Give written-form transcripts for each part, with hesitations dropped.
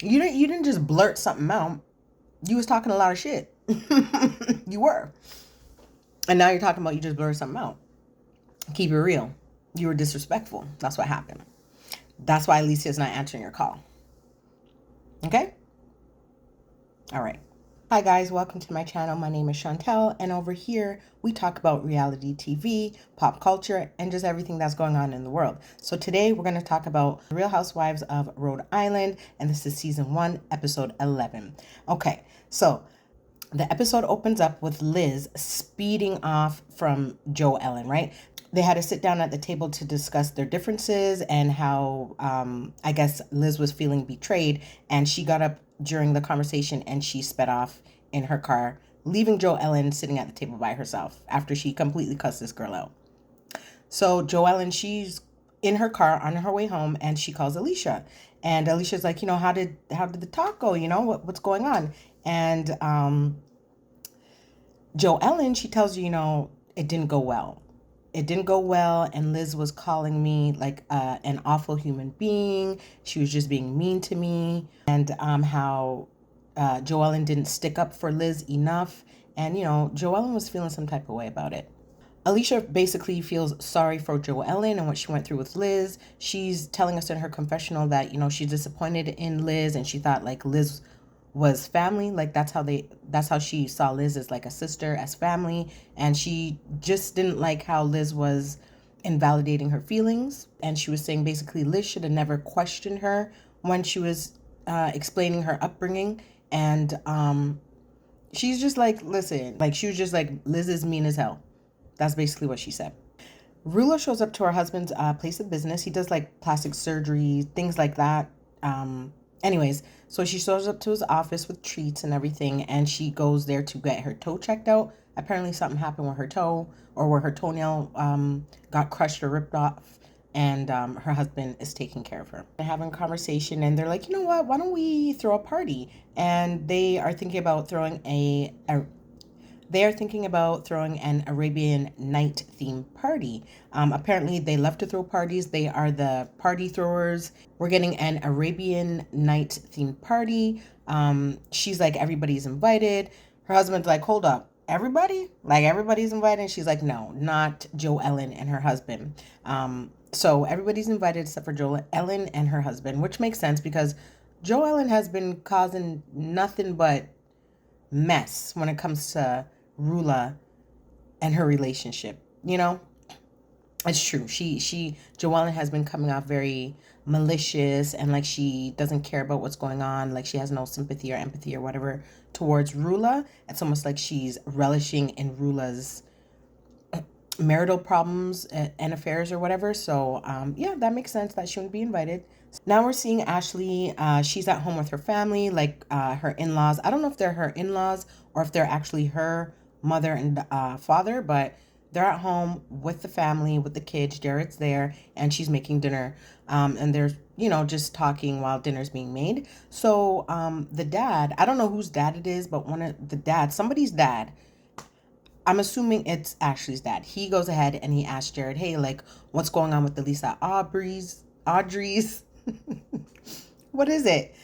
You didn't just blurt something out. You was talking a lot of shit. You were. And now you're talking about you just blurted something out. Keep it real. You were disrespectful. That's what happened. That's why Alicia's not answering your call. Okay? All right. Hi guys, welcome to my channel. My name is Chantel, and over here we talk about reality TV, pop culture, and just everything that's going on in the world. So today we're going to talk about Real Housewives of Rhode Island, and this is season 1, episode 11. Okay, so the episode opens up with Liz speeding off from Joe Ellen, right? They had to sit down at the table to discuss their differences and how I guess Liz was feeling betrayed, and she got up during the conversation and she sped off in her car, leaving Joe Ellen sitting at the table by herself after she completely cussed this girl out. So Joe Ellen, she's in her car on her way home, and she calls Alicia, and Alicia's like, how did the talk go? What's going on? And Joe Ellen, she tells you, it didn't go well. It didn't go well, and Liz was calling me like an awful human being. She was just being mean to me, and how Joe Ellen didn't stick up for Liz enough, and Joe Ellen was feeling some type of way about it. Alicia basically feels sorry for Joe Ellen and what she went through with Liz. She's telling us in her confessional that she's disappointed in Liz, and she thought like Liz was family. Like that's how she saw Liz, as like a sister, as family, and she just didn't like how Liz was invalidating her feelings. And she was saying basically Liz should have never questioned her when she was explaining her upbringing. And she's just like, listen, like she was just like, Liz is mean as hell. That's basically what she said. Rulla shows up to her husband's place of business. He does like plastic surgery, things like that. Anyways, so she shows up to his office with treats and everything, and she goes there to get her toe checked out. Apparently, something happened with her toe, or where her toenail got crushed or ripped off, and her husband is taking care of her. They're having a conversation, and they're like, you know what? Why don't we throw a party? And they are thinking about throwing an Arabian night theme party. Apparently, they love to throw parties. They are the party throwers. We're getting an Arabian night themed party. She's like, everybody's invited. Her husband's like, hold up. Everybody? Like, everybody's invited? And she's like, no, not Joe Ellen and her husband. So everybody's invited except for Joe Ellen and her husband, which makes sense because Joe Ellen has been causing nothing but mess when it comes to Rulla and her relationship. It's true. Joellen has been coming off very malicious, and like she doesn't care about what's going on. Like she has no sympathy or empathy or whatever towards Rulla. It's almost like she's relishing in Rulla's marital problems and affairs or whatever. So yeah, that makes sense that she wouldn't be invited. Now we're seeing Ashley. She's at home with her family, like her in-laws. I don't know if they're her in-laws or if they're actually her mother and father, but they're at home with the family, with the kids. Jared's there, and she's making dinner. And they're, just talking while dinner's being made. So the dad, I don't know whose dad it is, but one of the dads, somebody's dad, I'm assuming it's Ashley's dad. He goes ahead and he asks Jared, hey, like, what's going on with the Lisa Audrey's? What is it?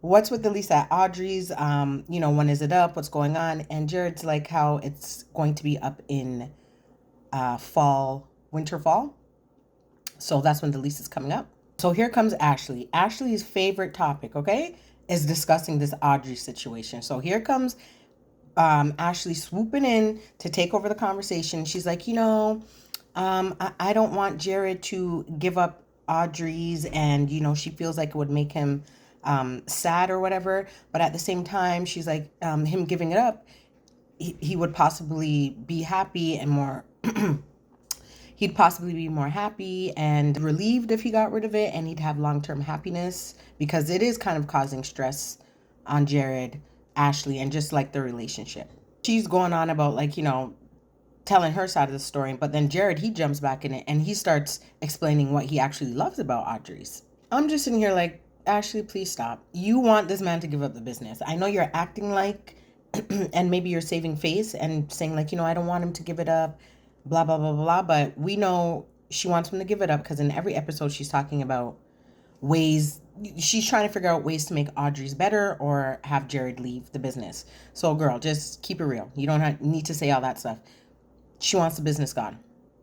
What's with the Lisa Audrey's? When is it up? What's going on? And Jared's like how it's going to be up in fall. So that's when the lease is coming up. So here comes Ashley. Ashley's favorite topic, okay, is discussing this Audrey situation. So here comes Ashley swooping in to take over the conversation. She's like, I don't want Jared to give up Audrey's, and she feels like it would make him sad or whatever. But at the same time, she's like, him giving it up, he would possibly be happy and more. He'd possibly be more happy and relieved if he got rid of it, and he'd have long-term happiness because it is kind of causing stress on Jared, Ashley, and just like the relationship. She's going on about like, telling her side of the story, but then Jared, he jumps back in it and he starts explaining what he actually loves about Audrey's. I'm just sitting here like, Ashley, please stop. You want this man to give up the business. I know you're acting like, and maybe you're saving face and saying like, I don't want him to give it up, blah, blah, blah, blah. But we know she wants him to give it up because in every episode she's talking about ways. She's trying to figure out ways to make Audrey's better or have Jared leave the business. So, girl, just keep it real. You don't need to say all that stuff. She wants the business gone.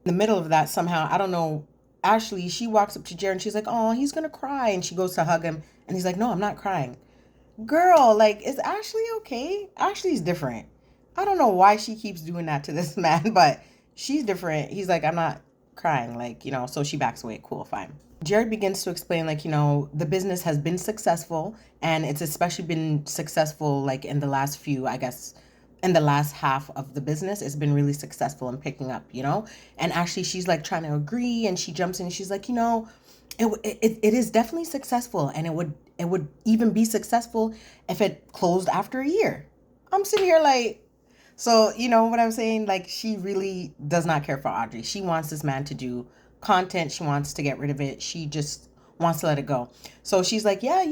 In the middle of that, somehow, I don't know, Ashley, she walks up to Jared and she's like, oh, he's going to cry. And she goes to hug him. And he's like, no, I'm not crying. Girl, like, is Ashley okay? Ashley's different. I don't know why she keeps doing that to this man, but she's different. He's like, I'm not crying, like, so she backs away. Cool, fine. Jared begins to explain, like, the business has been successful, and it's especially been successful, like, in the last few, I guess, in the last half of the business. It's been really successful in picking up, and actually she's like trying to agree, and she jumps in and she's like, it is definitely successful, and it would even be successful if it closed after a year. I'm sitting here like, so you know what I'm saying? Like, she really does not care for Audrey. She wants this man to do content. She wants to get rid of it. She just wants to let it go. So she's like, yeah,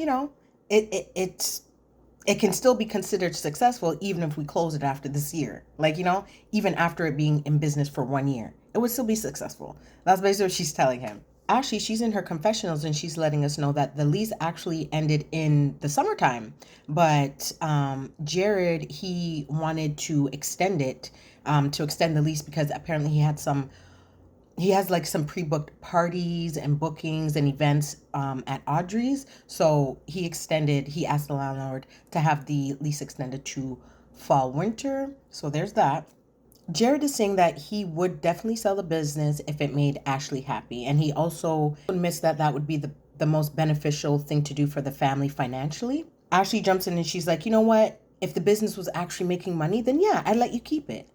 it can still be considered successful even if we close it after this year. Like, even after it being in business for 1 year, it would still be successful. That's basically what she's telling him. Actually, she's in her confessionals and she's letting us know that the lease actually ended in the summertime. But Jared, he wanted to extend it, to extend the lease, because apparently he has like some pre-booked parties and bookings and events at Audrey's. So he asked the landlord to have the lease extended to fall winter. So there's that. Jared is saying that he would definitely sell the business if it made Ashley happy. And he also admits that that would be the most beneficial thing to do for the family financially. Ashley jumps in and she's like, you know what? If the business was actually making money, then yeah, I'd let you keep it.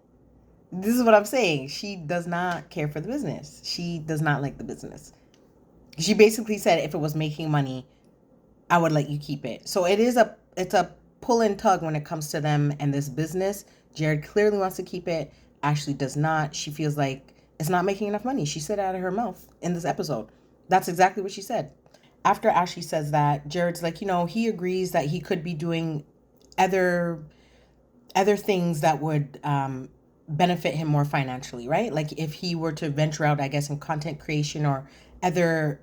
This is what I'm saying. She does not care for the business. She does not like the business. She basically said if it was making money, I would let you keep it. So it's a pull and tug when it comes to them and this business. Jared clearly wants to keep it. Ashley does not. She feels like it's not making enough money. She said it out of her mouth in this episode. That's exactly what she said. After Ashley says that, Jared's like, he agrees that he could be doing other things that would benefit him more financially, right? Like if he were to venture out, I guess, in content creation or other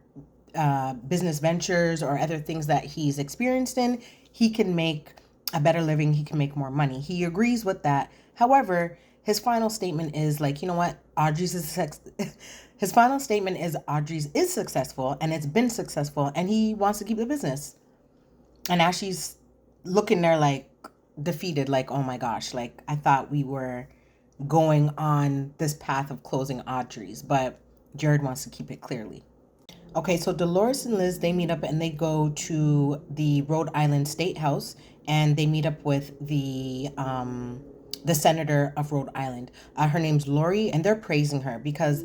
business ventures or other things that he's experienced in, he can make a better living. He can make more money. He agrees with that. However, his final statement is like, you know what? His final statement is Audrey's is successful and it's been successful and he wants to keep the business. And Ashley's looking there like defeated, like, oh my gosh, like I thought we were going on this path of closing Audrey's, but Jared wants to keep it clearly. Okay, so Dolores and Liz, they meet up and they go to the Rhode Island State House and they meet up with the senator of Rhode Island. Her name's Lori, and they're praising her because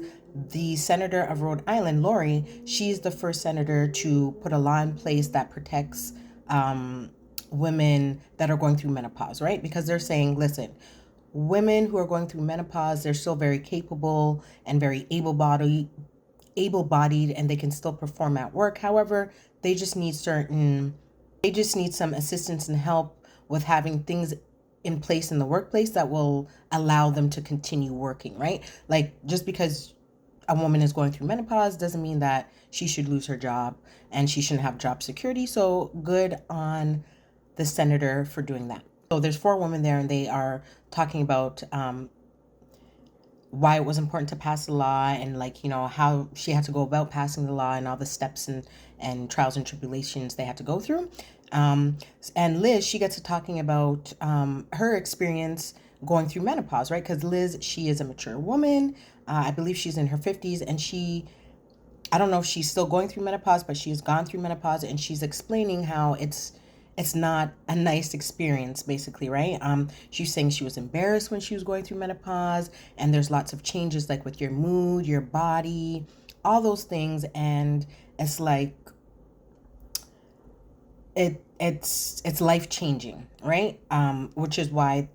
the senator of Rhode Island, Lori, she's the first senator to put a law in place that protects women that are going through menopause, right? Because they're saying, listen, women who are going through menopause, they're still very capable and very able-bodied, and they can still perform at work. However, they just need some assistance and help with having things in place in the workplace that will allow them to continue working, right? Like, just because a woman is going through menopause doesn't mean that she should lose her job and she shouldn't have job security. So good on the senator for doing that. So there's 4 women there and they are talking about why it was important to pass the law and how she had to go about passing the law and all the steps and trials and tribulations they had to go through. And Liz, she gets to talking about her experience going through menopause, right? Because Liz, she is a mature woman. I believe she's in her 50s and I don't know if she's still going through menopause, but she's gone through menopause and she's explaining how it's not a nice experience, basically, right? She's saying she was embarrassed when she was going through menopause, and there's lots of changes like with your mood, your body, all those things, and it's like it's life changing, right? Which is why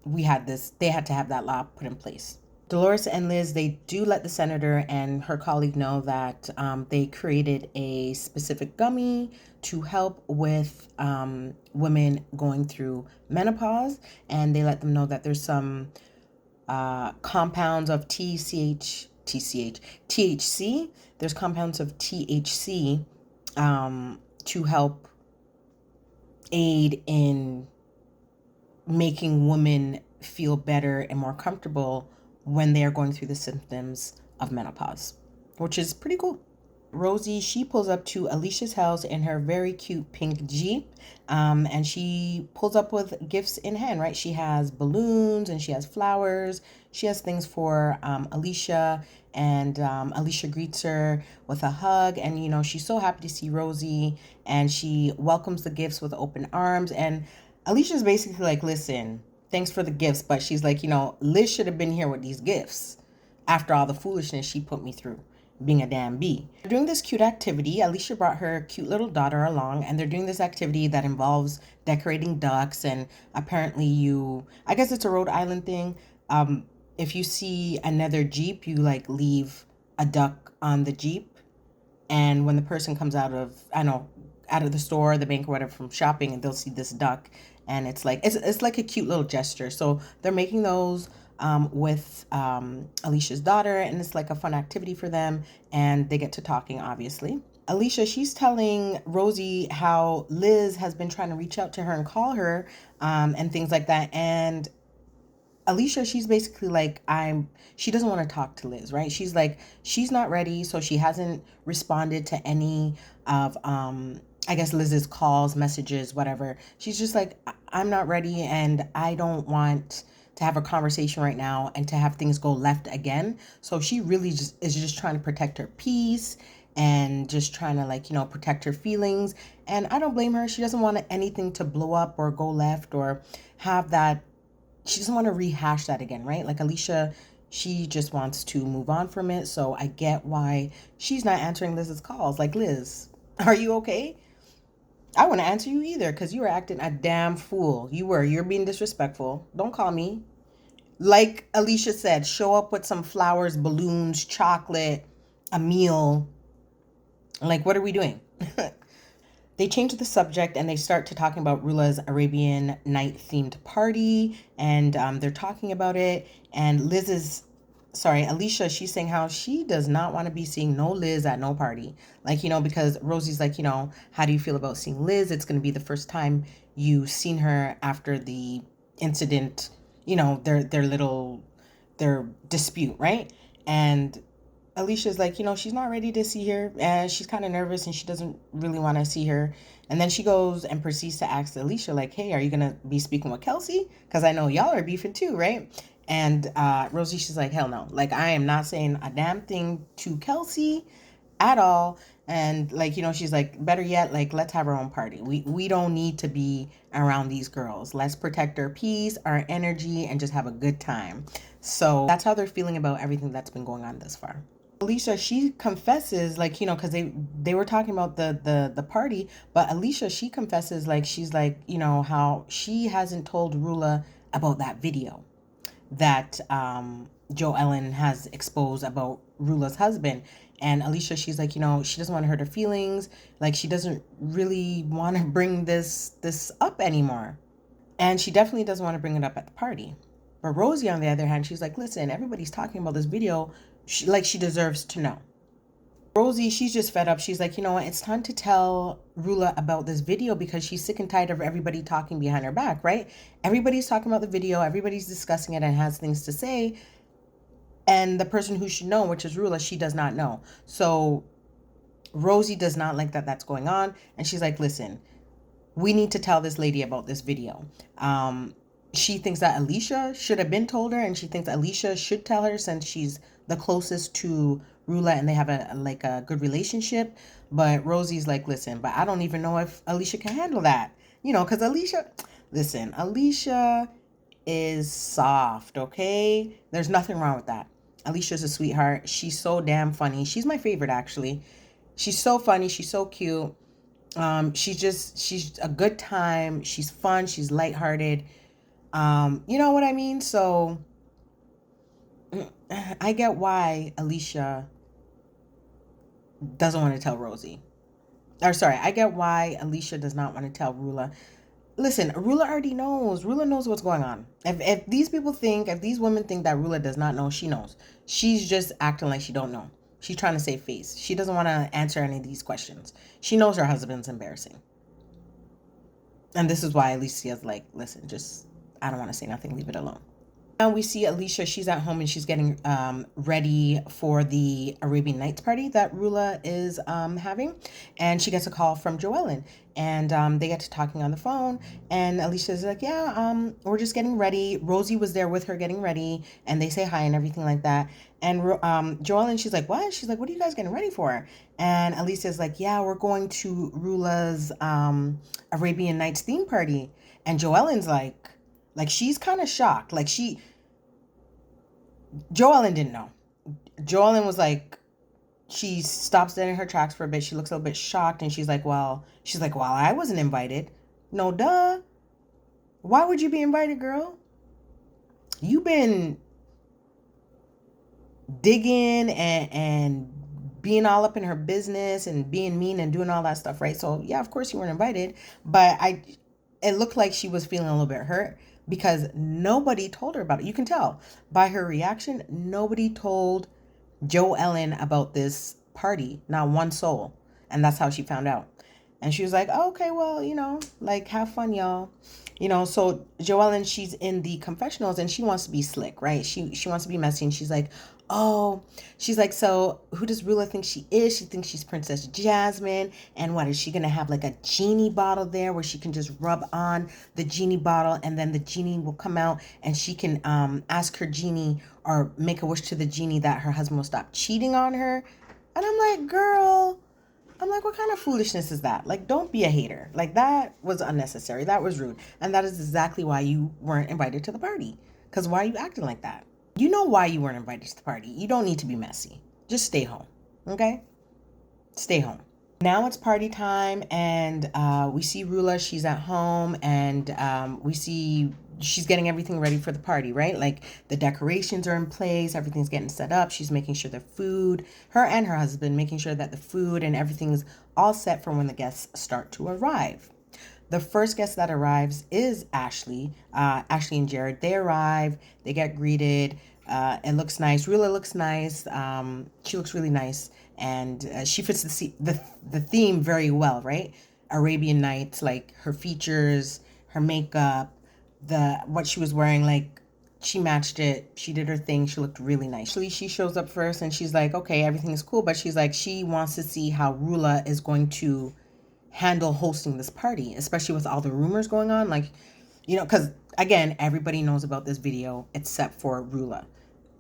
they had to have that law put in place. Dolores and Liz, they do let the senator and her colleague know that they created a specific gummy to help with women going through menopause. And they let them know that there's some compounds of THC. There's compounds of THC to help aid in making women feel better and more comfortable when they are going through the symptoms of menopause, which is pretty cool. Rosie, she pulls up to Alicia's house in her very cute pink Jeep. And she pulls up with gifts in hand, right? She has balloons and she has flowers. She has things for Alicia. And Alicia greets her with a hug. And, she's so happy to see Rosie. And she welcomes the gifts with open arms. And Alicia's basically like, listen, thanks for the gifts. But she's like, Liz should have been here with these gifts after all the foolishness she put me through being a damn bee. They're doing this cute activity. Alicia brought her cute little daughter along, and they're doing this activity that involves decorating ducks. And apparently, I guess it's a Rhode Island thing. If you see another Jeep, you like leave a duck on the Jeep. And when the person comes out of, out of the store, the bank, or whatever, from shopping, and they'll see this duck, and it's like a cute little gesture. So they're making those with Alicia's daughter, and it's like a fun activity for them, and they get to talking, obviously. Alicia, she's telling Rosie how Liz has been trying to reach out to her and call her, and things like that. And Alicia, she's basically like, she doesn't want to talk to Liz, right? She's like, she's not ready. So she hasn't responded to any of, I guess, Liz's calls, messages, whatever. She's just like, I'm not ready, and I don't want to have a conversation right now and to have things go left again. So she really is just trying to protect her peace and just trying to, like, protect her feelings. And I don't blame her. She doesn't want anything to blow up or go left or have that. She doesn't want to rehash that again, right? Like Alicia, she just wants to move on from it. So I get why she's not answering Liz's calls. Like, Liz, are you okay? I wouldn't answer you either because you were acting a damn fool. You're being disrespectful. Don't call me. Like Alicia said, show up with some flowers, balloons, chocolate, a meal. Like, what are we doing? They change the subject and they start to talking about Rulla's Arabian night themed party, and they're talking about it. And Alicia, she's saying how she does not want to be seeing no Liz at no party. Like, because Rosie's like, how do you feel about seeing Liz? It's going to be the first time you've seen her after the incident, their dispute, right? And Alicia's like, she's not ready to see her, and she's kind of nervous and she doesn't really want to see her. And then she goes and proceeds to ask Alicia, like, hey, are you going to be speaking with Kelsey? Because I know y'all are beefing too, right? And Rosie, she's like, hell no. Like, I am not saying a damn thing to Kelsey at all. And like, she's like, better yet, like, let's have our own party. We don't need to be around these girls. Let's protect our peace, our energy, and just have a good time. So that's how they're feeling about everything that's been going on thus far. Alicia, she confesses, like, because they were talking about the party, but Alicia, she confesses, like, she's like, how she hasn't told Rulla about that video that Joe Ellen has exposed about Rulla's husband. And Alicia, she's like, she doesn't want to hurt her feelings. Like, she doesn't really want to bring this up anymore. And she definitely doesn't want to bring it up at the party. But Rosie, on the other hand, she's like, listen, everybody's talking about this video. She deserves to know. Rosie, she's just fed up. She's like, you know what? It's time to tell Rulla about this video because she's sick and tired of everybody talking behind her back, right? Everybody's talking about the video. Everybody's discussing it and has things to say. And the person who should know, which is Rulla, she does not know. So Rosie does not like that that's going on. And she's like, listen, we need to tell this lady about this video. She thinks that Alicia should have been told her, and she thinks Alicia should tell her since she's the closest to Rulla and they have a good relationship. But Rosie's like, listen, but I don't even know if Alicia can handle that. Because Alicia is soft, okay? There's nothing wrong with that. Alicia's a sweetheart. She's so damn funny. She's my favorite, actually. She's so funny. She's so cute. She's a good time. She's fun. She's lighthearted. You know what I mean? So I get why Alicia doesn't want to tell Rosie. I get why Alicia does not want to tell Rulla. Listen, Rulla already knows. Rulla knows what's going on. If these women think that Rulla does not know, she knows. She's just acting like she don't know. She's trying to save face. She doesn't want to answer any of these questions. She knows her husband's embarrassing. And this is why Alicia's like, listen, just, I don't want to say nothing. Leave it alone. Now we see Alicia, she's at home and she's getting ready for the Arabian Nights party that Rulla is having. And she gets a call from Joellen. And they get to talking on the phone. And Alicia's like, yeah, we're just getting ready. Rosie was there with her getting ready. And they say hi and everything like that. And Joellen, she's like, what? She's like, what are you guys getting ready for? And Alicia's like, yeah, we're going to Rulla's Arabian Nights theme party. And Joellen's like she's kind of shocked. Joellen didn't know. Joellen was like, she stops dead in her tracks for a bit. She looks a little bit shocked and she's like, well, I wasn't invited. No, duh. Why would you be invited, girl? You've been digging and being all up in her business and being mean and doing all that stuff, right? So yeah, of course you weren't invited. But it looked like she was feeling a little bit hurt because nobody told her about it. You can tell by her reaction, nobody told Joellen about this party, not one soul. And that's how she found out. And she was like, oh, okay, well, like, have fun, y'all. So Joellen, she's in the confessionals and she wants to be slick, right? She wants to be messy. And she's like, so who does Rulla think she is? She thinks she's Princess Jasmine. And what, is she going to have like a genie bottle there where she can just rub on the genie bottle and then the genie will come out and she can ask her genie or make a wish to the genie that her husband will stop cheating on her? And I'm like, girl, what kind of foolishness is that? Like, don't be a hater. Like, that was unnecessary. That was rude. And that is exactly why you weren't invited to the party. Because why are you acting like that? You know why you weren't invited to the party. You don't need to be messy. Just stay home. Okay? Stay home. Now it's party time, and we see Rulla. She's at home, and we see she's getting everything ready for the party, right? Like, the decorations are in place. Everything's getting set up. She's making sure the food, her and her husband, making sure that the food and everything's all set for when the guests start to arrive. The first guest that arrives is Ashley. Ashley and Jared, they arrive. They get greeted. It looks nice. Rulla looks nice. She looks really nice. And she fits the theme very well, right? Arabian Nights, like her features, her makeup, what she was wearing, like she matched it. She did her thing. She looked really nice. Actually, she shows up first and she's like, okay, everything is cool. But she's like, she wants to see how Rulla is going to handle hosting this party, especially with all the rumors going on. Like, because again, everybody knows about this video except for Rulla.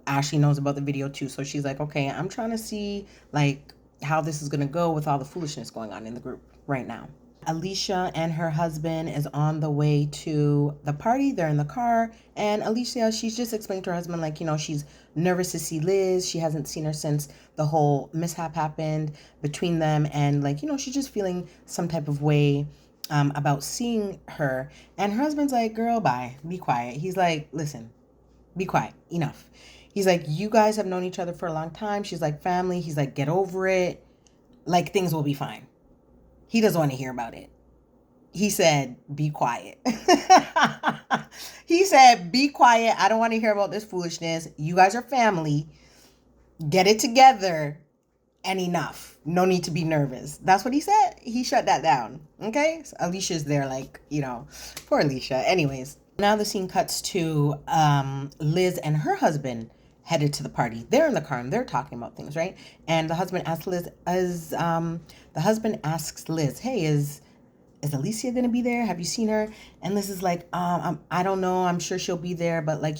Ashley knows about the video too. So she's like, okay, I'm trying to see like how this is going to go with all the foolishness going on in the group right now. Alicia and her husband is on the way to the party. They're in the car, and Alicia, she's just explained to her husband, like, she's nervous to see Liz. She hasn't seen her since the whole mishap happened between them, and like, she's just feeling some type of way about seeing her. And her husband's like, girl, bye, be quiet. He's like, listen, be quiet, enough. He's like, you guys have known each other for a long time. She's like, family. He's like, get over it. Like, things will be fine. He doesn't want to hear about it. He said, be quiet. He said, be quiet. I don't want to hear about this foolishness. You guys are family. Get it together and enough. No need to be nervous. That's what he said. He shut that down. Okay? So Alicia's there like, poor Alicia. Anyways, now the scene cuts to Liz and her husband headed to the party. They're in the car and they're talking about things, right? And the husband asks Liz, hey, is Alicia gonna be there? Have you seen her? And Liz is like, I don't know. I'm sure she'll be there, but like,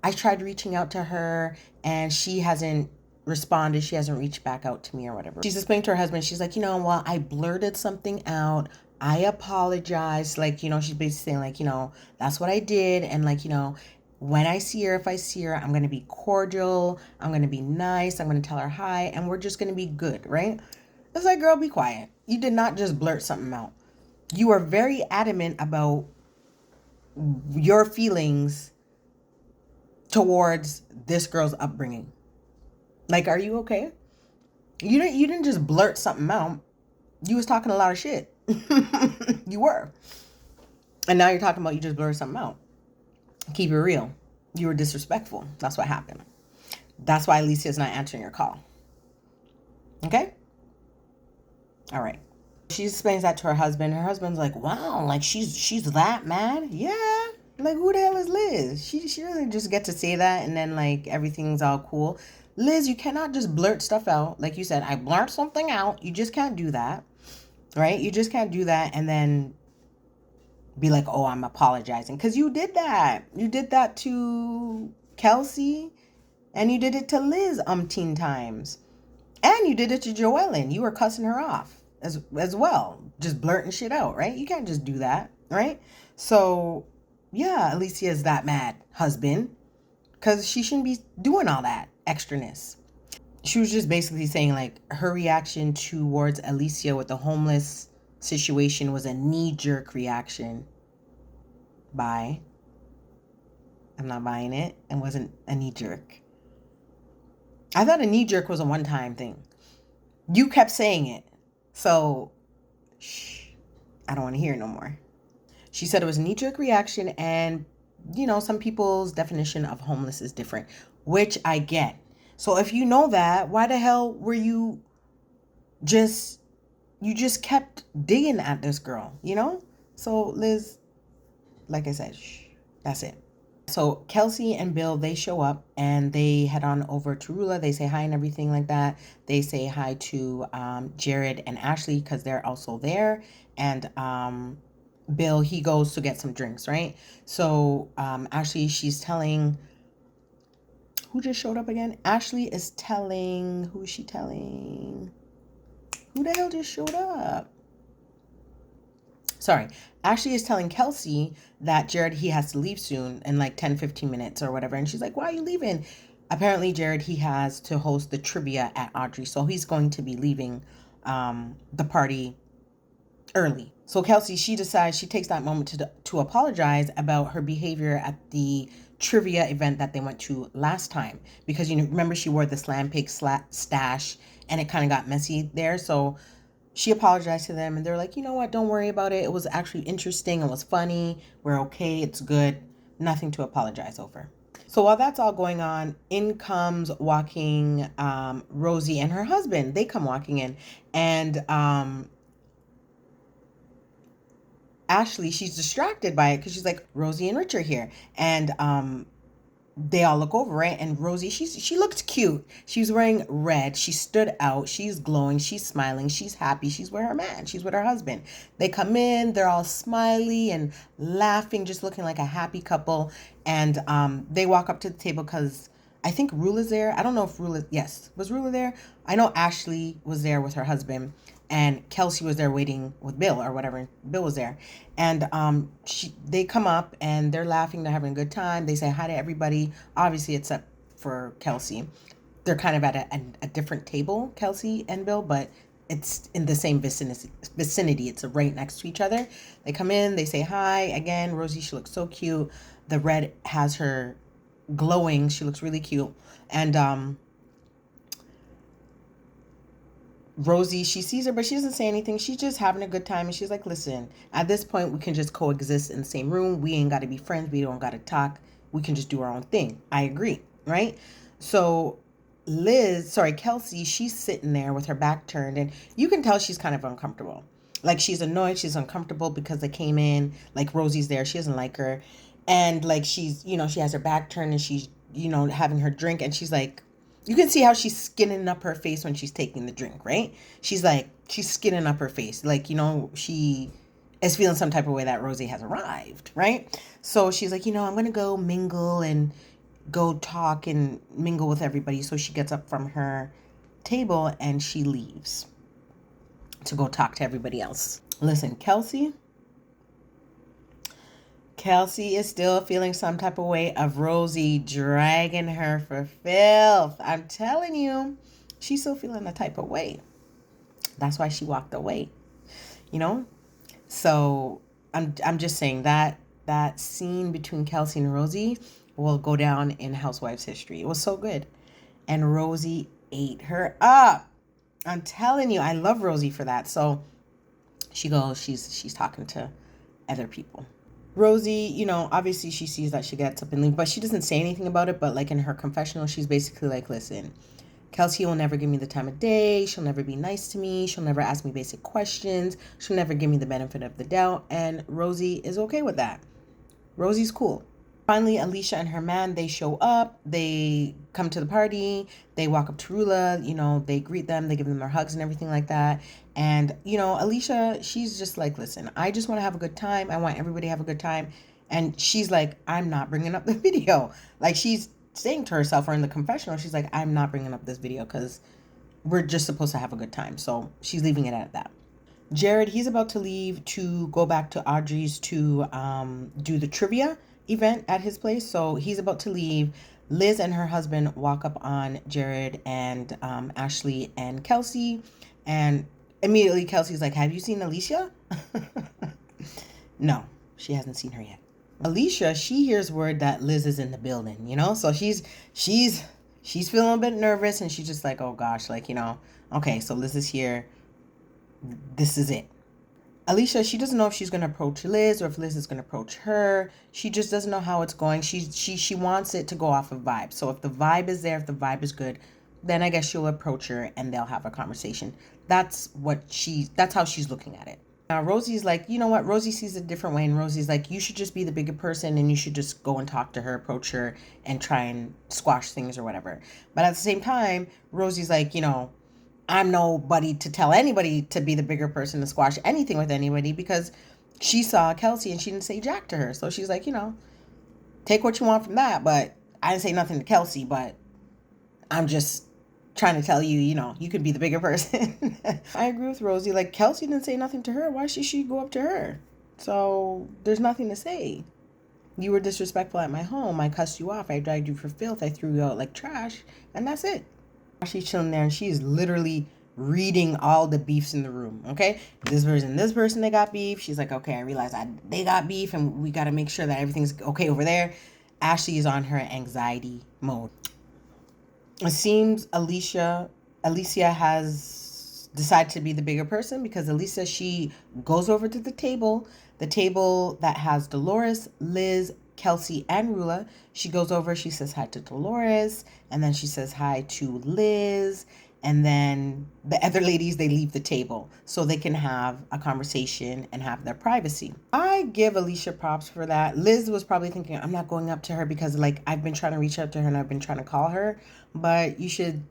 I tried reaching out to her and she hasn't responded. She hasn't reached back out to me or whatever. She's explaining to her husband, she's like, well, I blurted something out. I apologize. Like, she's basically saying like, that's what I did. And like, when I see her, if I see her, I'm going to be cordial. I'm going to be nice. I'm going to tell her hi. And we're just going to be good, right? It's like, girl, be quiet. You did not just blurt something out. You are very adamant about your feelings towards this girl's upbringing. Like, are you okay? You didn't just blurt something out. You was talking a lot of shit. You were. And now you're talking about you just blurted something out. Keep it real. You were disrespectful. That's what happened. That's why Alicia's not answering your call. Okay? All right. She explains that to her husband. Her husband's like, wow, like she's that mad? Yeah. Like, who the hell is Liz? She doesn't just get to say that and then like everything's all cool. Liz, you cannot just blurt stuff out. Like you said, I blurt something out. You just can't do that. Right? You just can't do that and then be like, oh, I'm apologizing. Because you did that. You did that to Kelsey and you did it to Liz umpteen times. And you did it to Joellen. You were cussing her off as well. Just blurting shit out, right? You can't just do that, right? So, yeah, Alicia is that mad, husband. Because she shouldn't be doing all that extraness. She was just basically saying, like, her reaction towards Alicia with the homeless situation was a knee-jerk reaction. Bye. I'm not buying it. It wasn't a knee-jerk. I thought a knee-jerk was a one-time thing. You kept saying it. So, shh, I don't want to hear it no more. She said it was a knee-jerk reaction and, you know, some people's definition of homeless is different, which I get. So if you know that, why the hell were you just kept digging at this girl, you know? So Liz, like I said, shh, that's it. So Kelsey and Bill, they show up and they head on over to Rulla. They say hi and everything like that. They say hi to Jared and Ashley because they're also there. And Bill, he goes to get some drinks, right? So Ashley, she's telling... Who just showed up again? Ashley is telling... Who is she telling? Who the hell just showed up? Sorry. Ashley is telling Kelsey that Jared, he has to leave soon in like 10, 15 minutes or whatever. And she's like, why are you leaving? Apparently, Jared, he has to host the trivia at Audrey. So he's going to be leaving the party early. So Kelsey, she decides, she takes that moment to apologize about her behavior at the trivia event that they went to last time. Because, you know, remember she wore the slam pig stash and it kind of got messy there. So she apologized to them and they're like, you know what, don't worry about it. It was actually interesting. It was funny. We're okay. It's good. Nothing to apologize over. So while that's all going on, in comes walking Rosie and her husband. They come walking in and Ashley, she's distracted by it because she's like, Rosie and Rich are here. And they all look over, right? And Rosie, she looked cute. She was wearing red. She stood out. She's glowing. She's smiling. She's happy. She's with her man. She's with her husband. They come in. They're all smiley and laughing, just looking like a happy couple. And they walk up to the table because I think Rulla's there. I don't know if Rulla... Yes. Was Rulla there? I know Ashley was there with her husband. And Kelsey was there waiting with Bill or whatever. Bill was there. And they come up and they're laughing. They're having a good time. They say hi to everybody, obviously except for Kelsey. They're kind of at a different table, Kelsey and Bill, but it's in the same vicinity. It's right next to each other. They come in. They say hi. Again, Rosie, she looks so cute. The red has her glowing. She looks really cute. And Rosie, she sees her, but she doesn't say anything. She's just having a good time. And she's like, listen, at this point, we can just coexist in the same room. We ain't got to be friends. We don't got to talk. We can just do our own thing. I agree, right? So Kelsey, she's sitting there with her back turned. And you can tell she's kind of uncomfortable. Like, she's annoyed. She's uncomfortable because they came in. Like, Rosie's there. She doesn't like her. And, like, she's, you know, she has her back turned and she's, you know, having her drink. And she's like, you can see how she's skinning up her face when she's taking the drink, right? She's skinning up her face. Like, you know, she is feeling some type of way that Rosie has arrived, right? So she's like, you know, I'm going to go mingle and go talk and mingle with everybody. So she gets up from her table and she leaves to go talk to everybody else. Listen, Kelsey is still feeling some type of way of Rosie dragging her for filth. I'm telling you, she's still feeling a type of way. That's why she walked away, you know? So I'm just saying that scene between Kelsey and Rosie will go down in Housewives history. It was so good. And Rosie ate her up. I'm telling you, I love Rosie for that. So she goes, she's talking to other people. Rosie, you know, obviously she sees that she gets up and leaves, but she doesn't say anything about it. But like in her confessional, she's basically like, listen, Kelsey will never give me the time of day. She'll never be nice to me. She'll never ask me basic questions. She'll never give me the benefit of the doubt. And Rosie is okay with that. Rosie's cool. Finally, Alicia and her man, they show up. They come to the party. They walk up to Rulla. They greet them. They give them their hugs and everything like that. And, Alicia, she's just like, listen, I just want to have a good time. I want everybody to have a good time. And she's like, I'm not bringing up the video. Like, she's saying to herself, or in the confessional, she's like, I'm not bringing up this video because we're just supposed to have a good time. So she's leaving it at that. Jared, he's about to leave to go back to Audrey's to do the trivia event at his place. So he's about to leave. Liz and her husband walk up on Jared and Ashley and Kelsey. And immediately Kelsey's like, have you seen Alicia? No, she hasn't seen her yet. Alicia, she hears word that Liz is in the building, So she's feeling a bit nervous, and she's just like, oh gosh, okay, so Liz is here. This is it. Alicia, she doesn't know if she's going to approach Liz or if Liz is going to approach her. She just doesn't know how it's going. She wants it to go off of vibe. So if the vibe is there, if the vibe is good, then I guess she'll approach her and they'll have a conversation. That's how she's looking at it. Now, Rosie's like, you know what? Rosie sees it a different way. And Rosie's like, you should just be the bigger person and you should just go and talk to her, approach her, and try and squash things or whatever. But at the same time, Rosie's like, I'm nobody to tell anybody to be the bigger person to squash anything with anybody, because she saw Kelsey and she didn't say jack to her. So she's like, take what you want from that. But I didn't say nothing to Kelsey, but I'm just trying to tell you, you could be the bigger person. I agree with Rosie. Like, Kelsey didn't say nothing to her. Why should she go up to her? So there's nothing to say. You were disrespectful at my home. I cussed you off. I dragged you for filth. I threw you out like trash. And that's it. She's chilling there and she's literally reading all the beefs in the room. Okay, this person, they got beef. She's like, okay, I realize they got beef and we got to make sure that everything's okay over there. Ashley is on her anxiety mode. It seems Alicia has decided to be the bigger person, because Alicia, she goes over to the table that has Dolores, Liz, Kelsey, and Rulla. She goes over, she says hi to Dolores, and then she says hi to Liz, and then the other ladies, they leave the table so they can have a conversation and have their privacy. I give Alicia props for that. Liz was probably thinking, I'm not going up to her because I've been trying to reach out to her and I've been trying to call her, but you should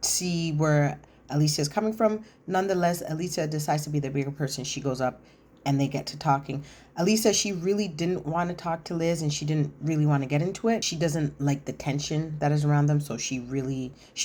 see where Alicia is coming from. Nonetheless, Alicia decides to be the bigger person. She goes up and they get to talking. Alicia, she really didn't want to talk to Liz and she didn't really want to get into it. She doesn't like the tension that is around them, so she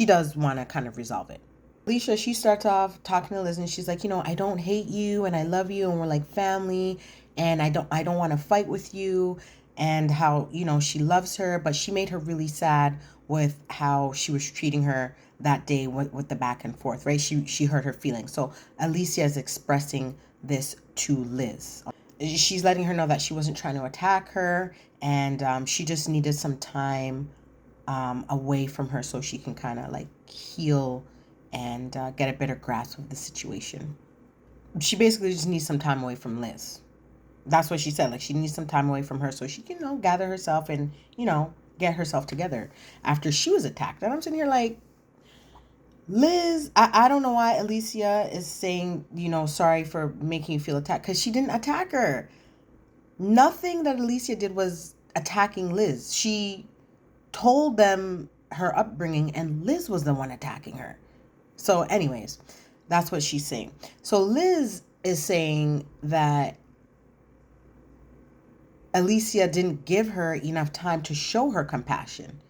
does want to kind of resolve it. Alicia, she starts off talking to Liz and she's like, I don't hate you and I love you and we're like family and I don't want to fight with you, and how, she loves her, but she made her really sad with how she was treating her that day with the back and forth, right? She hurt her feelings. So Alicia is expressing this to Liz. She's letting her know that she wasn't trying to attack her, and she just needed some time away from her so she can kind of heal and get a better grasp of the situation. She basically just needs some time away from Liz. That's what she said. She needs some time away from her so she can, gather herself and, get herself together after she was attacked. And I'm sitting here like, Liz, I don't know why Alicia is saying, sorry for making you feel attacked, because she didn't attack her. Nothing that Alicia did was attacking Liz. She told them her upbringing and Liz was the one attacking her. So anyways, that's what she's saying. So Liz is saying that Alicia didn't give her enough time to show her compassion.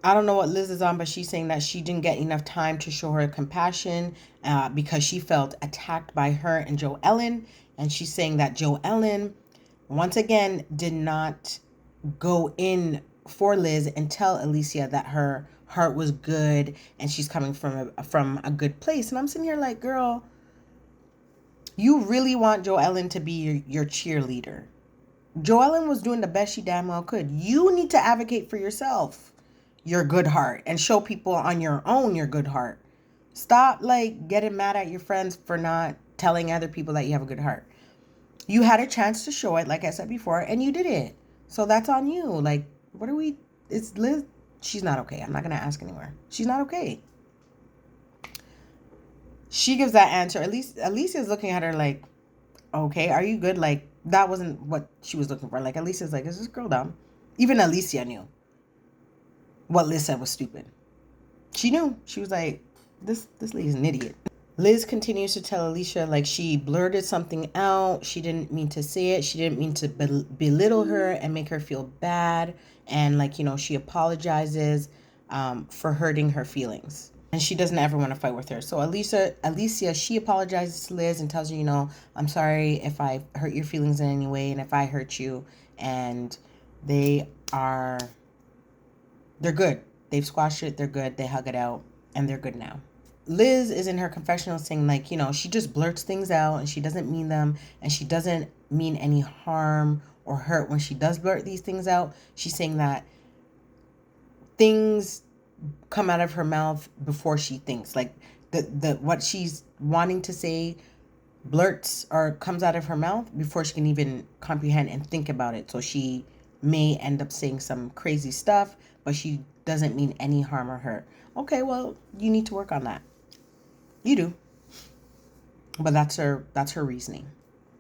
I don't know what Liz is on, but she's saying that she didn't get enough time to show her compassion because she felt attacked by her and Joe Ellen. And she's saying that Joe Ellen, once again, did not go in for Liz and tell Alicia that her heart was good and she's coming from a good place. And I'm sitting here like, girl, you really want Joe Ellen to be your cheerleader. Joe Ellen was doing the best she damn well could. You need to advocate for yourself, your good heart, and show people on your own your good heart. Stop getting mad at your friends for not telling other people that you have a good heart. You had a chance to show it, like I said before, and you didn't. So that's on you. Like, what are we? It's Liz. She's not okay. I'm not going to ask anymore. She's not okay. She gives that answer. At least Alicia's looking at her like, okay, are you good? Like, that wasn't what she was looking for. Like, Alicia's like, is this girl dumb? Even Alicia knew what Liz said was stupid. She knew. She was like, this lady's an idiot. Liz continues to tell Alicia like she blurted something out. She didn't mean to say it. She didn't mean to belittle her and make her feel bad. And like, she apologizes for hurting her feelings. And she doesn't ever want to fight with her. So Alicia, she apologizes to Liz and tells her, I'm sorry if I hurt your feelings in any way and if I hurt you. And they're good. They've squashed it. They're good. They hug it out and they're good now. Liz is in her confessional saying like, she just blurts things out and she doesn't mean them and she doesn't mean any harm or hurt when she does blurt these things out. She's saying that things come out of her mouth before she thinks. Like the what she's wanting to say blurts or comes out of her mouth before she can even comprehend and think about it. So she may end up saying some crazy stuff, but she doesn't mean any harm or hurt. Okay, well, you need to work on that. You do. But that's her reasoning.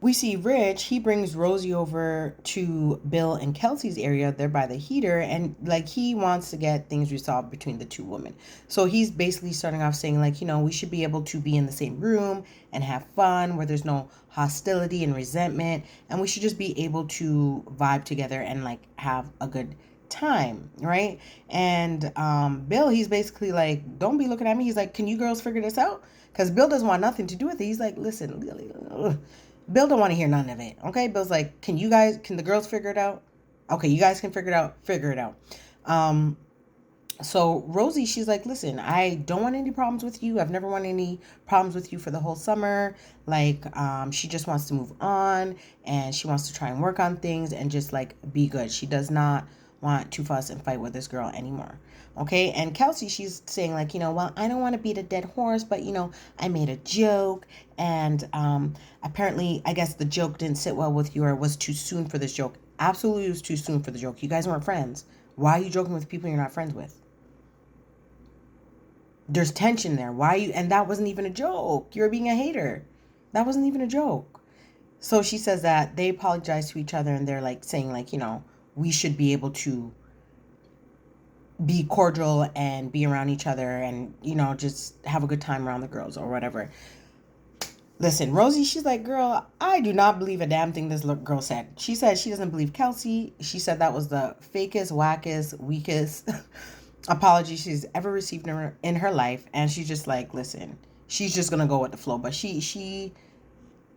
We see Rich, he brings Rosie over to Bill and Kelsey's area. They're by the heater and like he wants to get things resolved between the two women. So he's basically starting off saying like, we should be able to be in the same room and have fun where there's no hostility and resentment. And we should just be able to vibe together and like have a good time, right? And Bill, he's basically like, don't be looking at me. He's like, can you girls figure this out? Because Bill doesn't want nothing to do with it. He's like, listen, Bill don't want to hear none of it. Okay, Bill's like, can the girls figure it out? Okay, you guys can figure it out. So Rosie, she's like, listen, I don't want any problems with you. I've never wanted any problems with you for the whole summer. Like, she just wants to move on and she wants to try and work on things and just like be good. She does not want to fuss and fight with this girl anymore. Okay, and Kelsey, she's saying like, well, I don't want to beat a dead horse, but I made a joke and apparently I guess the joke didn't sit well with you or it was too soon for this joke. Absolutely, it was too soon for the joke. You guys weren't friends. Why are you joking with people you're not friends with? There's tension there. And that wasn't even a joke. You're being a hater. That wasn't even a joke. So she says that they apologize to each other and they're like saying like, we should be able to be cordial and be around each other and, just have a good time around the girls or whatever. Listen, Rosie, she's like, girl, I do not believe a damn thing this girl said. She said she doesn't believe Kelsey. She said that was the fakest, wackest, weakest apology she's ever received in her life. And she's just like, listen, she's just going to go with the flow. But she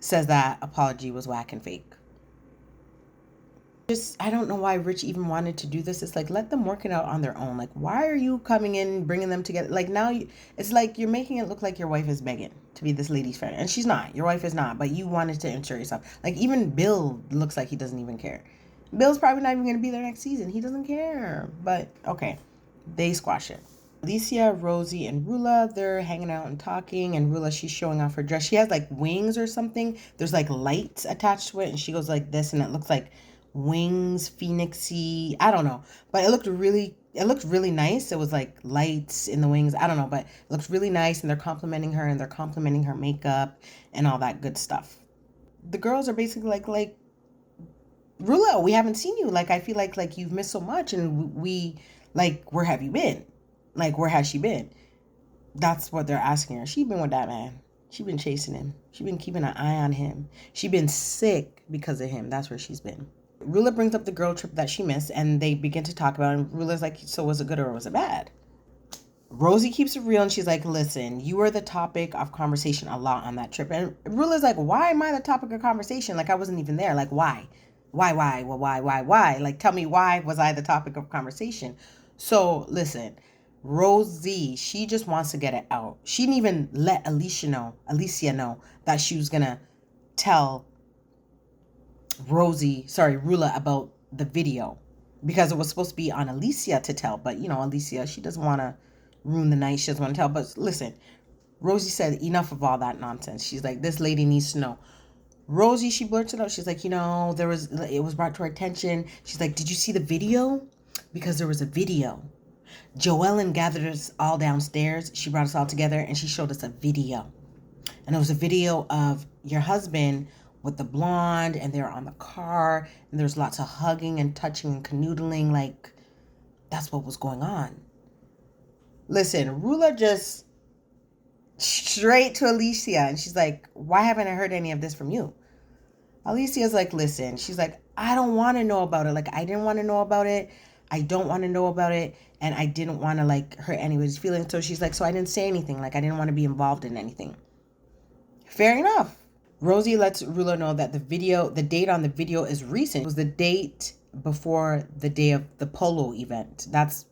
says that apology was whack and fake. I don't know why Rich even wanted to do this. It's like, let them work it out on their own. Like, why are you coming in, bringing them together? Like, now it's like you're making it look like your wife is begging to be this lady's friend. And she's not. Your wife is not. But you wanted to insert yourself. Like, even Bill looks like he doesn't even care. Bill's probably not even going to be there next season. He doesn't care. But, okay. They squash it. Alicia, Rosie, and Rulla, they're hanging out and talking. And Rulla, she's showing off her dress. She has, like, wings or something. There's, like, lights attached to it. And she goes like this. And it looks like wings, phoenixy, I don't know, but it looked really nice. It was like lights in the wings, I don't know, but it looks really nice. And they're complimenting her and they're complimenting her makeup and all that good stuff. The girls are basically like Rulla, we haven't seen you. Like, I feel like you've missed so much, and we like, where have you been? Like, where has she been? That's what they're asking her. She been with that man. She been chasing him. She been keeping an eye on him. She been sick because of him. That's where she's been. Rulla brings up the girl trip that she missed, and they begin to talk about it. And Rulla's like, so was it good or was it bad? Rosie keeps it real, and she's like, listen, you were the topic of conversation a lot on that trip. And Rulla's like, why am I the topic of conversation? Like, I wasn't even there. Like, why? Why? Well, why? Like, tell me, why was I the topic of conversation? So, listen, Rosie, she just wants to get it out. She didn't even let Alicia know that she was going to tell Rulla about the video, because it was supposed to be on Alicia to tell, but Alicia, she doesn't want to ruin the night. She doesn't want to tell. But listen, Rosie said enough of all that nonsense. She's like, this lady needs to know. Rosie, she blurts it out. She's like, it was brought to our attention. She's like, did you see the video? Because there was a video. Joellen gathered us all downstairs. She brought us all together and she showed us a video. And it was a video of your husband with the blonde, and they're on the car, and there's lots of hugging and touching and canoodling. Like, that's what was going on. Listen, Rulla just straight to Alicia, and she's like, why haven't I heard any of this from you? Alicia's like, listen, she's like, I don't want to know about it. Like, I didn't want to know about it. I don't want to know about it. And I didn't want to, like, hurt anybody's feelings. So she's like, so I didn't say anything. Like, I didn't want to be involved in anything. Fair enough. Rosie lets Rulla know that the date on the video is recent. It was the date before the day of the polo event. That's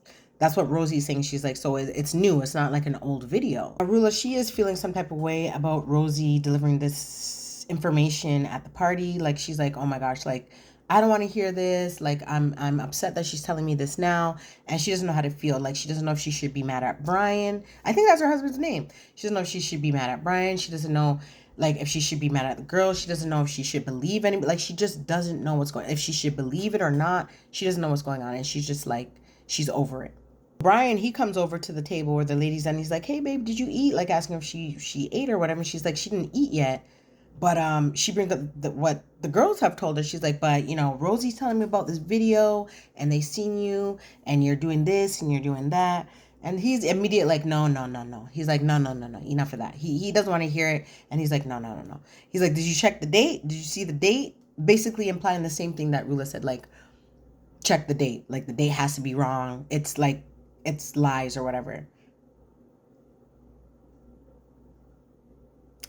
what Rosie's saying. She's like, so it's new. It's not like an old video. Rulla, she is feeling some type of way about Rosie delivering this information at the party. Like, she's like, oh my gosh, like, I don't want to hear this. Like, I'm upset that she's telling me this now. And she doesn't know how to feel. Like, she doesn't know if she should be mad at Brian. I think that's her husband's name. She doesn't know if she should be mad at Brian. She doesn't know, like, if she should be mad at the girl. She doesn't know if she should believe anybody. Like, she just doesn't know what's going on. If she should believe it or not, she doesn't know what's going on. And she's just like, she's over it. Brian, he comes over to the table where the ladies, and he's like, hey, babe, did you eat? Like, asking if she ate or whatever. And she's like, she didn't eat yet. But she brings up what the girls have told her. She's like, but, Rosie's telling me about this video, and they seen you, and you're doing this, and you're doing that. And he's immediate like, no. He's like, no. Enough of that. He doesn't want to hear it. And he's like, no. He's like, did you check the date? Did you see the date? Basically implying the same thing that Rulla said, like, check the date. Like, the date has to be wrong. It's like, it's lies or whatever.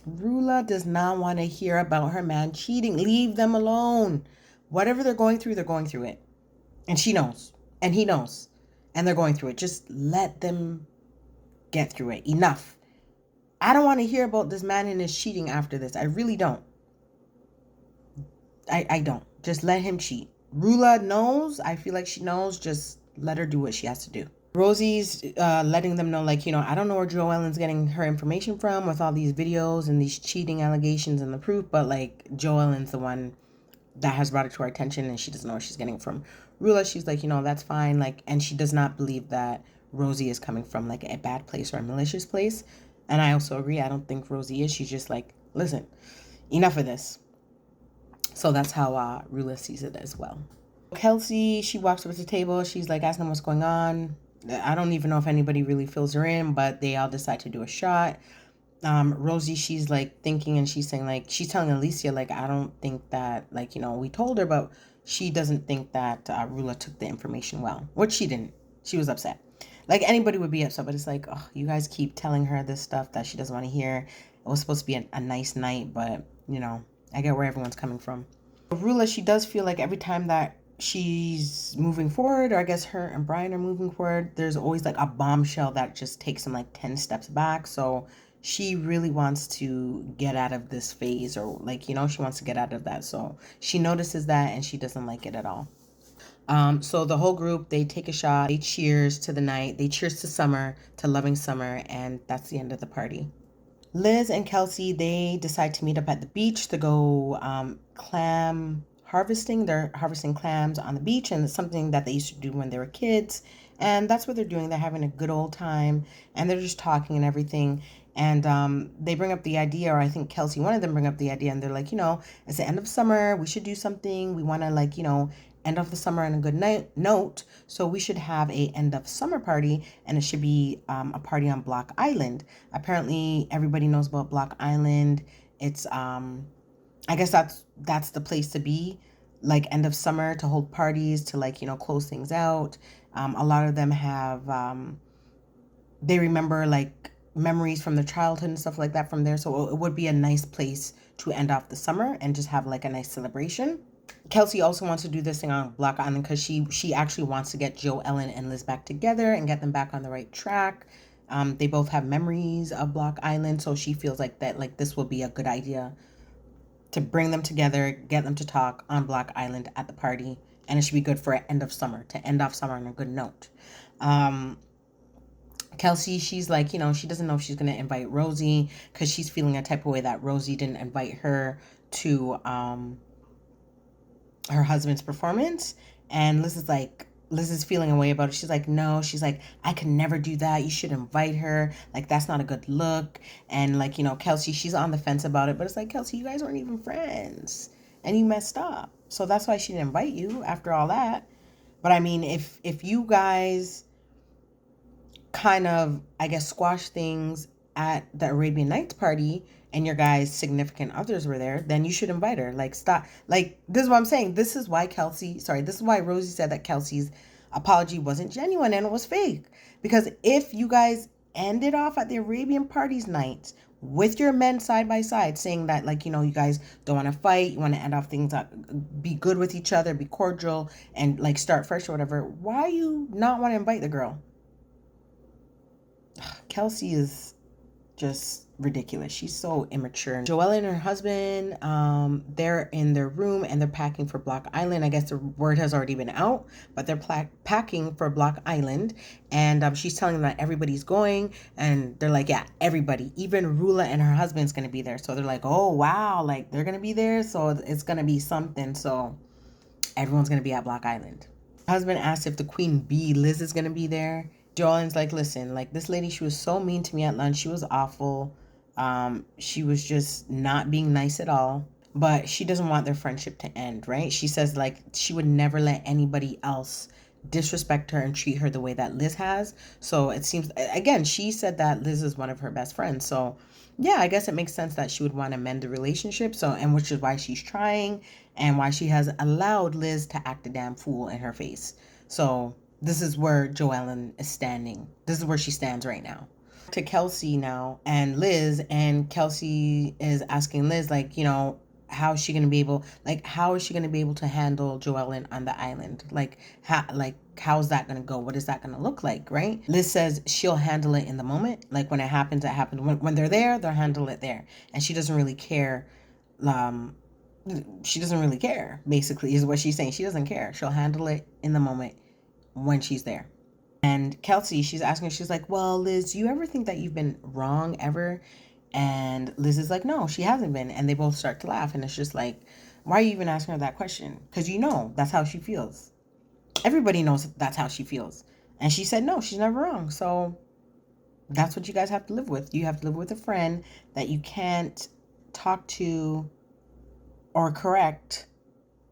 Rulla does not want to hear about her man cheating. Leave them alone. Whatever they're going through it. And she knows. And he knows. And they're going through it. Just let them get through it. Enough. I don't want to hear about this man and his cheating after this. I really don't. I don't. Just let him cheat. Rulla knows. I feel like she knows. Just let her do what she has to do. Rosie's letting them know, like, I don't know where Joellen's getting her information from with all these videos and these cheating allegations and the proof, but, like, Joellen's the one that has brought it to our attention, and she doesn't know where she's getting it from. Rulla, she's like, that's fine, like, and she does not believe that Rosie is coming from, like, a bad place or a malicious place. And I also agree. I don't think Rosie is. She's just like, listen, enough of this. So that's how Rulla sees it as well. Kelsey, she walks over to the table. She's like asking them what's going on. I don't even know if anybody really fills her in, but they all decide to do a shot. Rosie, she's like thinking, and she's saying, like, she's telling Alicia, like, I don't think that, like, we told her, but she doesn't think that Rulla took the information well, which she didn't. She was upset. Like, anybody would be upset, but it's like, oh, you guys keep telling her this stuff that she doesn't want to hear. It was supposed to be a nice night, but, I get where everyone's coming from. Rulla, she does feel like every time that she's moving forward, or I guess her and Brian are moving forward, there's always like a bombshell that just takes them like 10 steps back. So she really wants to get out of this phase, or like, she wants to get out of that. So she notices that, and she doesn't like it at all. So the whole group, they take a shot, they cheers to the night, they cheers to summer, to loving summer, and that's the end of the party. Liz and Kelsey, they decide to meet up at the beach to go clam harvesting. They're harvesting clams on the beach, and it's something that they used to do when they were kids. And that's what they're doing. They're having a good old time, and they're just talking and everything. And they bring up the idea, or I think Kelsey, one of them bring up the idea, and they're like, it's the end of summer. We should do something. We want to, like, end off the summer on a good note. So we should have a end of summer party, and it should be a party on Block Island. Apparently, everybody knows about Block Island. It's I guess that's the place to be, like, end of summer, to hold parties, to, like, close things out. A lot of them have they remember, like, memories from their childhood and stuff like that from there. So it would be a nice place to end off the summer and just have, like, a nice celebration. Kelsey also wants to do this thing on Block Island because she actually wants to get Joellen and Liz back together and get them back on the right track. They both have memories of Block Island, so she feels like that, like, this will be a good idea to bring them together, get them to talk on Block Island at the party, and it should be good for an end of summer, to end off summer on a good note. Kelsey, she's like, she doesn't know if she's going to invite Rosie because she's feeling a type of way that Rosie didn't invite her to her husband's performance. And Liz is feeling a way about it. She's like, no, she's like, I could never do that. You should invite her. Like, that's not a good look. And like, Kelsey, she's on the fence about it. But it's like, Kelsey, you guys weren't even friends and you messed up. So that's why she didn't invite you after all that. But I mean, if you guys kind of, I guess, squash things at the Arabian Nights party and your guys' significant others were there, then you should invite her. Like, stop. Like, this is what I'm saying. This is why Rosie said that Kelsey's apology wasn't genuine and it was fake. Because if you guys ended off at the Arabian parties night with your men side by side saying that, like, you guys don't want to fight, you want to end off things, be good with each other, be cordial, and like start fresh or whatever, why you not want to invite the girl? Kelsey is just ridiculous. She's so immature. Joelle and her husband, they're in their room and they're packing for Block Island. I guess the word has already been out, but they're packing for Block Island. And she's telling them that everybody's going. And they're like, yeah, everybody. Even Rulla and her husband's going to be there. So they're like, oh, wow. Like, they're going to be there. So it's going to be something. So everyone's going to be at Block Island. Husband asked if the queen bee, Liz, is going to be there. Joellen's like, listen, like, this lady, she was so mean to me at lunch. She was awful. She was just not being nice at all. But she doesn't want their friendship to end, right? She says, like, she would never let anybody else disrespect her and treat her the way that Liz has. So it seems, again, she said that Liz is one of her best friends. So yeah, I guess it makes sense that she would want to mend the relationship. So, and which is why she's trying and why she has allowed Liz to act a damn fool in her face. So this is where Joellen is standing. This is where she stands right now. To Kelsey now and Liz, and Kelsey is asking Liz, like, how is she going to be able to handle Joellen on the island? How's that going to go? What is that going to look like, right? Liz says she'll handle it in the moment. Like, when it happens, it happens. When they're there, they'll handle it there. And she doesn't really care. She doesn't really care, basically, is what she's saying. She doesn't care. She'll handle it in the moment when she's there. And Kelsey, she's asking her, she's like, well, Liz, do you ever think that you've been wrong ever? And Liz is like, no, she hasn't been. And they both start to laugh. And it's just like, why are you even asking her that question? Because that's how she feels. Everybody knows that's how she feels. And she said, no, she's never wrong. So that's what you guys have to live with. You have to live with a friend that you can't talk to or correct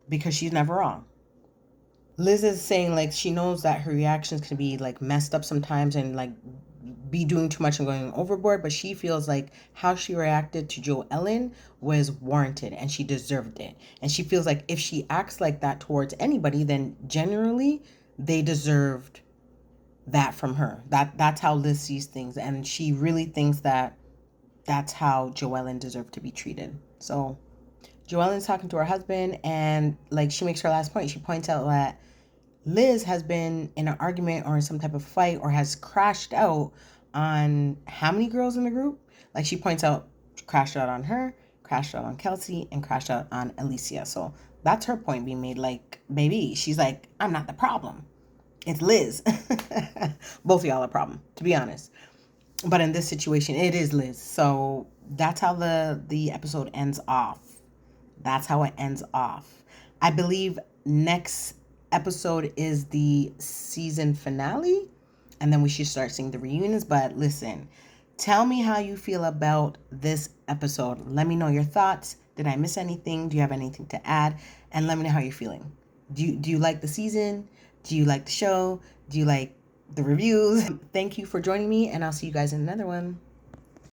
because she's never wrong. Liz is saying, like, she knows that her reactions can be, like, messed up sometimes and, like, be doing too much and going overboard, but she feels like how she reacted to Joellen was warranted and she deserved it. And she feels like if she acts like that towards anybody, then generally they deserved that from her. That's how Liz sees things, and she really thinks that that's how Joellen deserved to be treated. So Joellen's talking to her husband, and, like, she makes her last point. She points out that Liz has been in an argument or in some type of fight or has crashed out on how many girls in the group? Like, she points out, she crashed out on her, crashed out on Kelsey, and crashed out on Alicia. So that's her point being made. Like, baby, she's like, I'm not the problem. It's Liz. Both of y'all are a problem, to be honest. But in this situation, it is Liz. So that's how the episode ends off. That's how it ends off. I believe next episode is the season finale, and then we should start seeing the reunions. But listen, tell me how you feel about this episode. Let me know your thoughts. Did I miss anything? Do you have anything to add? And let me know how you're feeling. Do you like the season? Do you like the show? Do you like the reviews? Thank you for joining me, and I'll see you guys in another one.